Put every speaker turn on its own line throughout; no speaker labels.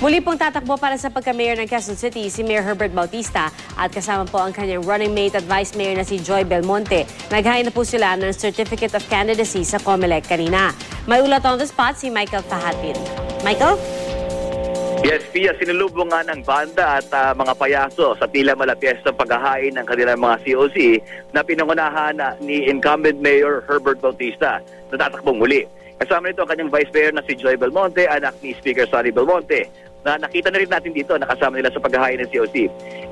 Muli pong tatakbo para sa pagka-mayor ng Quezon City si Mayor Herbert Bautista at kasama po ang kanyang running mate at vice mayor na si Joy Belmonte. Naghain na po sila ng Certificate of Candidacy sa COMELEC kanina. May ulat on the spot si Michael Fahatin. Michael?
Yes, Pia, sinulubong nga ng banda at mga payaso sa tila malapies ng paghahain ng kanilang mga COC na pinangunahan ni incumbent Mayor Herbert Bautista na tatakbong muli. Kasama nito ang kanyang vice mayor na si Joy Belmonte, anak ni Speaker Sonny Belmonte, na nakita na rin natin dito, nakasama nila sa paghahain ng COC.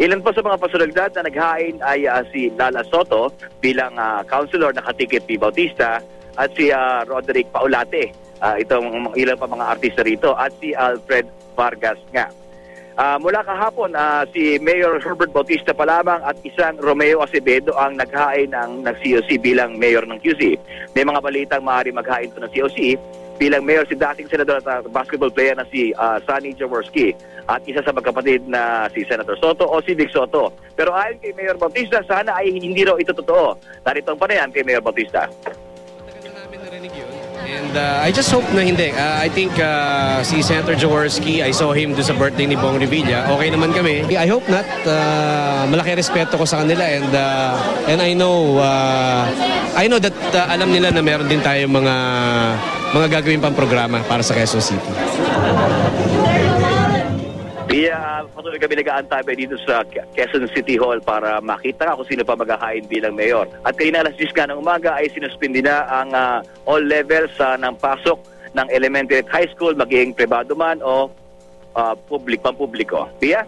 Ilan po sa mga personalidad na naghahain ay si Lala Soto bilang councilor na katiket ni Bautista at si Roderick Paulate, itong ilan pa mga artista rito, at si Alfred Vargas nga. Mula kahapon, si Mayor Herbert Bautista pa lamang at isang Romeo Acevedo ang naghain ng COC bilang mayor ng QC. May mga balitang maaari maghain ito ng COC bilang mayor si dating senador at basketball player na si Sonny Jaworski at isa sa magkapatid na si Senator Soto o si Vic Soto. Pero ayon kay Mayor Bautista, sana ay hindi raw ito totoo. Narito ang panayam kay Mayor Bautista.
Tagal na namin narinig yun. And I just hope na hindi. I think si Senator Jaworski, I saw him do sa birthday ni Bong Revilla. Okay naman kami. I hope not. Malaki respeto ko sa kanila and I know that alam nila na meron din tayong mga gagawin pang programa para sa Quezon City.
Patuloy kami nag-aantay dito sa Quezon City Hall para makita kung sino pa maghahain bilang mayor. At kanina alas 10 ng umaga ay sinuspindi na ang all levels ng pasok ng elementary at high school, maging privado man o pampubliko. Pia?